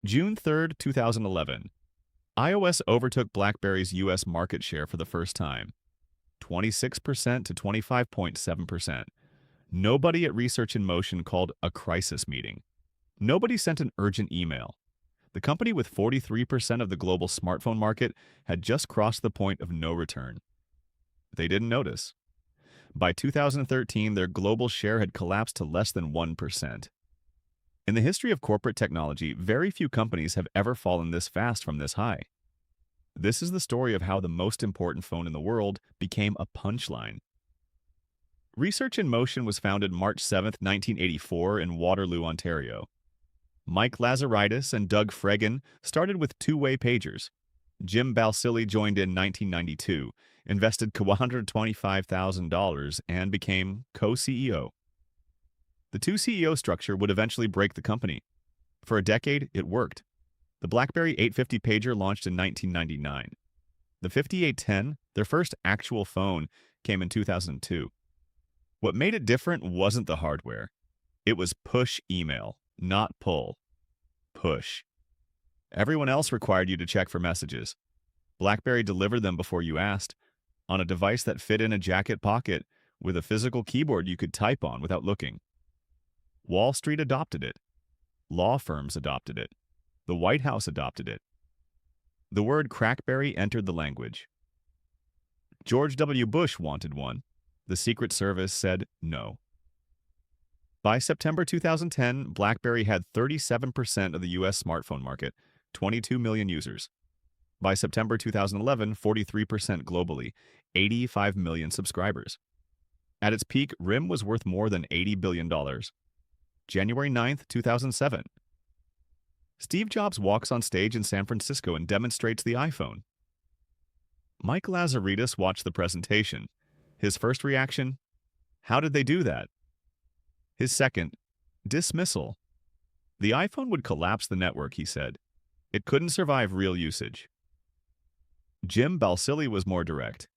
June 3rd, 2011. iOS overtook BlackBerry's US market share for the first time, 26% to 25.7%. Nobody at Research in Motion called a crisis meeting. Nobody sent an urgent email. The company with 43% of the global smartphone market had just crossed the point of no return. They didn't notice. By 2013, their global share had collapsed to less than 1%. In the history of corporate technology, very few companies have ever fallen this fast from this high. This is the story of how the most important phone in the world became a punchline. Research in Motion was founded March 7, 1984 in Waterloo, Ontario. Mike Lazaridis and Doug Fregan started with two-way pagers. Jim Balsillie joined in 1992, invested $125,000, and became co-CEO. The two CEO structure would eventually break the company. For a decade, it worked. The BlackBerry 850 pager launched in 1999. The 5810, their first actual phone, came in 2002. What made it different wasn't the hardware. It was push email, not pull. Push. Everyone else required you to check for messages. BlackBerry delivered them before you asked, on a device that fit in a jacket pocket with a physical keyboard you could type on without looking. Wall Street adopted it. Law firms adopted it. The White House adopted it. The word CrackBerry entered the language. George W. Bush wanted one. The Secret Service said no. By September 2010, BlackBerry had 37% of the US smartphone market, 22 million users. By September 2011, 43% globally, 85 million subscribers. At its peak, RIM was worth more than $80 billion. January 9th, 2007. Steve Jobs walks on stage in San Francisco and demonstrates the iPhone. Mike Lazaridis watched the presentation. His first reaction, how did they do that? His second, dismissal. The iPhone would collapse the network, he said. It couldn't survive real usage. Jim Balsillie was more direct.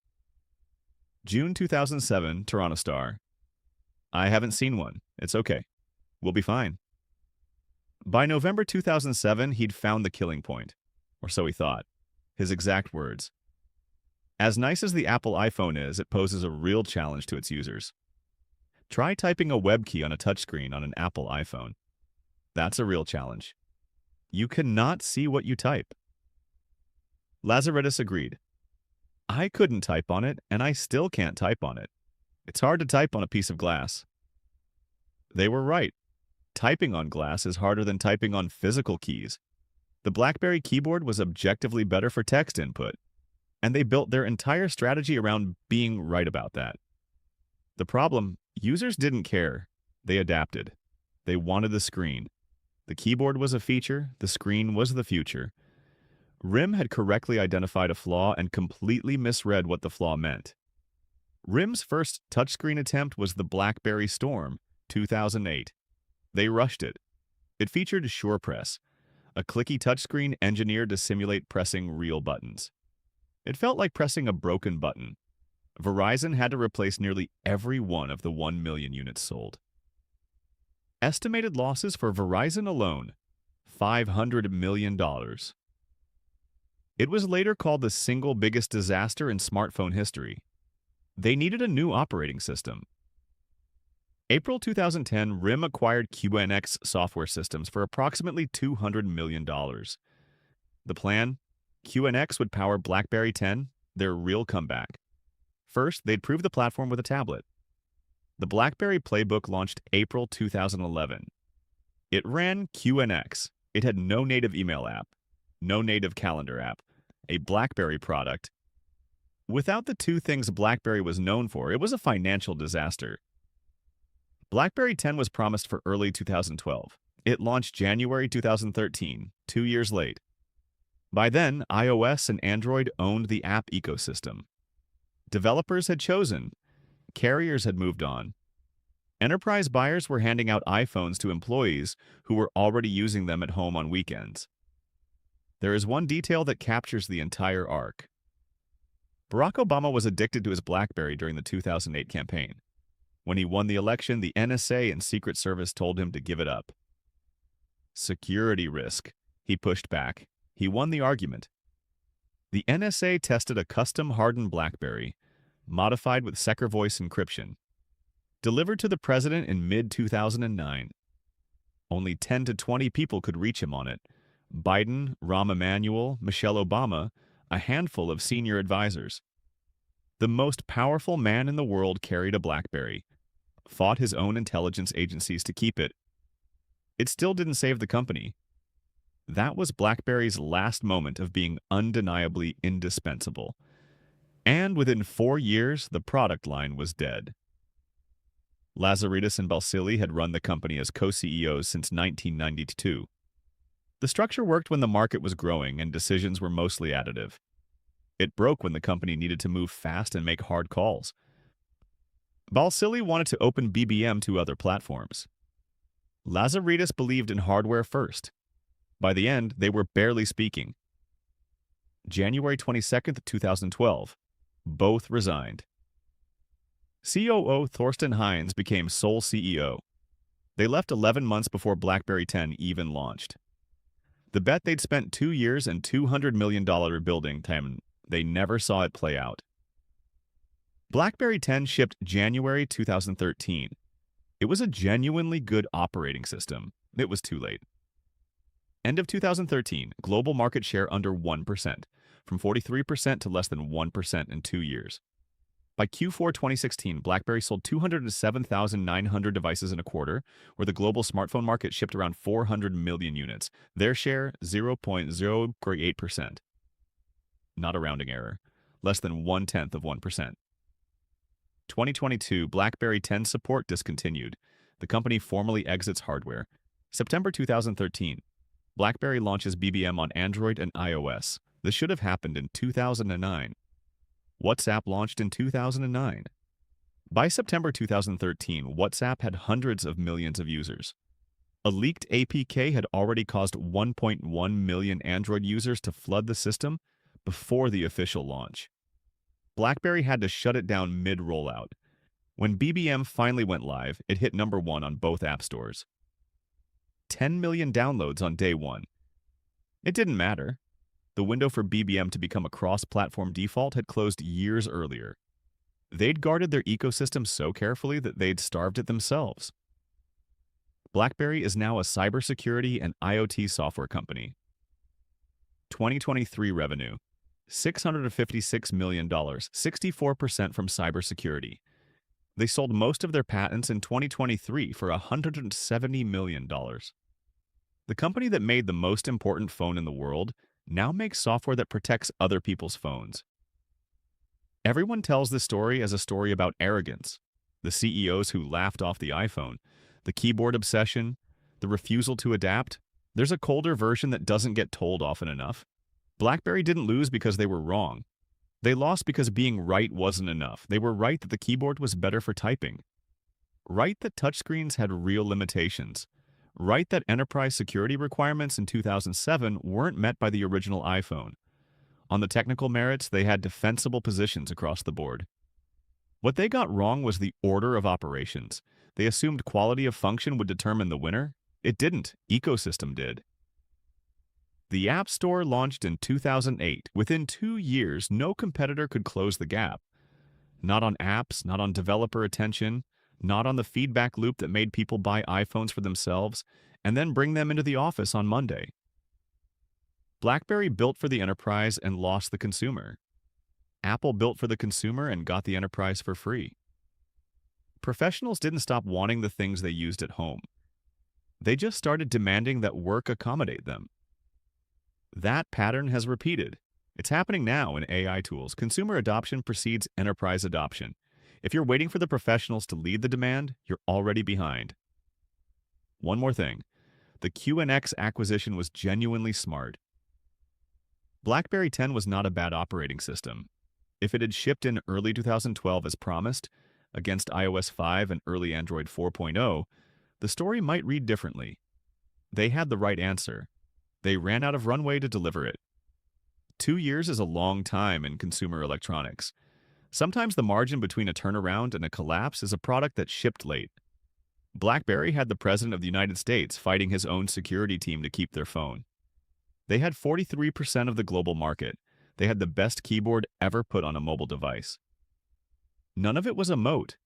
June 2007, Toronto Star. I haven't seen one. It's okay. We'll be fine. By November 2007, he'd found the killing point. Or so he thought. His exact words. As nice as the Apple iPhone is, it poses a real challenge to its users. Try typing a web key on a touchscreen on an Apple iPhone. That's a real challenge. You cannot see what you type. Lazaridis agreed. I couldn't type on it, and I still can't type on it. It's hard to type on a piece of glass. They were right. Typing on glass is harder than typing on physical keys. The BlackBerry keyboard was objectively better for text input, and they built their entire strategy around being right about that. The problem, users didn't care. They adapted. They wanted the screen. The keyboard was a feature, the screen was the future. RIM had correctly identified a flaw and completely misread what the flaw meant. RIM's first touchscreen attempt was the BlackBerry Storm, 2008. They rushed it. It featured SurePress, a clicky touchscreen engineered to simulate pressing real buttons. It felt like pressing a broken button. Verizon had to replace nearly every one of the 1 million units sold. Estimated losses for Verizon alone, $500 million. It was later called the single biggest disaster in smartphone history. They needed a new operating system. April 2010, RIM acquired QNX software systems for approximately $200 million. The plan? QNX would power BlackBerry 10, their real comeback. First, they'd prove the platform with a tablet. The BlackBerry Playbook launched April 2011. It ran QNX. It had no native email app, no native calendar app, a BlackBerry product. Without the two things BlackBerry was known for, it was a financial disaster. BlackBerry 10 was promised for early 2012. It launched January 2013, 2 years late. By then, iOS and Android owned the app ecosystem. Developers had chosen. Carriers had moved on. Enterprise buyers were handing out iPhones to employees who were already using them at home on weekends. There is one detail that captures the entire arc. Barack Obama was addicted to his BlackBerry during the 2008 campaign. When he won the election, the NSA and Secret Service told him to give it up. Security risk. He pushed back. He won the argument. The NSA tested a custom-hardened BlackBerry, modified with secure voice encryption, delivered to the president in mid-2009. Only 10 to 20 people could reach him on it. Biden, Rahm Emanuel, Michelle Obama, a handful of senior advisors. The most powerful man in the world carried a BlackBerry, fought his own intelligence agencies to keep it. It still didn't save the company. That was BlackBerry's last moment of being undeniably indispensable. And within 4 years, the product line was dead. Lazaridis and Balsillie had run the company as co-CEOs since 1992. The structure worked when the market was growing and decisions were mostly additive. It broke when the company needed to move fast and make hard calls. Balsillie wanted to open BBM to other platforms. Lazaridis believed in hardware first. By the end, they were barely speaking. January 22, 2012. Both resigned. COO Thorsten Heinz became sole CEO. They left 11 months before BlackBerry 10 even launched. The bet they'd spent 2 years and $200 million building time, they never saw it play out. BlackBerry 10 shipped January 2013. It was a genuinely good operating system. It was too late. End of 2013, global market share under 1%, from 43% to less than 1% in 2 years. By Q4 2016, BlackBerry sold 207,900 devices in a quarter, where the global smartphone market shipped around 400 million units. Their share, 0.008%. Not a rounding error. Less than 1/10 of 1%. 2022, BlackBerry 10 support discontinued. The company formally exits hardware. September 2013. BlackBerry launches BBM on Android and iOS. This should have happened in 2009. WhatsApp launched in 2009. By September 2013, WhatsApp had hundreds of millions of users. A leaked APK had already caused 1.1 million Android users to flood the system before the official launch. BlackBerry had to shut it down mid-rollout. When BBM finally went live, it hit number 1 on both app stores. 10 million downloads on day 1. It didn't matter. The window for BBM to become a cross-platform default had closed years earlier. They'd guarded their ecosystem so carefully that they'd starved it themselves. BlackBerry is now a cybersecurity and IoT software company. 2023 revenue, $656 million, 64% from cybersecurity. They sold most of their patents in 2023 for $170 million. The company that made the most important phone in the world now makes software that protects other people's phones. Everyone tells this story as a story about arrogance, the CEOs who laughed off the iPhone, the keyboard obsession, the refusal to adapt. There's a colder version that doesn't get told often enough. BlackBerry didn't lose because they were wrong. They lost because being right wasn't enough. They were right that the keyboard was better for typing. Right that touchscreens had real limitations. Right that enterprise security requirements in 2007 weren't met by the original iPhone. On the technical merits, they had defensible positions across the board. What they got wrong was the order of operations. They assumed quality of function would determine the winner. It didn't. Ecosystem did. The App Store launched in 2008. Within 2 years, no competitor could close the gap. Not on apps, not on developer attention, not on the feedback loop that made people buy iPhones for themselves and then bring them into the office on Monday. BlackBerry built for the enterprise and lost the consumer. Apple built for the consumer and got the enterprise for free. Professionals didn't stop wanting the things they used at home. They just started demanding that work accommodate them. That pattern has repeated. It's happening now in AI tools. Consumer adoption precedes enterprise adoption. If you're waiting for the professionals to lead the demand, you're already behind. One more thing. The QNX acquisition was genuinely smart. BlackBerry 10 was not a bad operating system. If it had shipped in early 2012 as promised, against iOS 5 and early Android 4.0, the story might read differently. They had the right answer. They ran out of runway to deliver it. 2 years is a long time in consumer electronics. Sometimes the margin between a turnaround and a collapse is a product that shipped late. BlackBerry had the President of the United States fighting his own security team to keep their phone. They had 43% of the global market. They had the best keyboard ever put on a mobile device. None of it was a moat.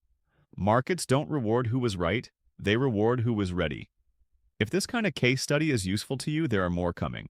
Markets don't reward who was right, they reward who was ready. If this kind of case study is useful to you, there are more coming.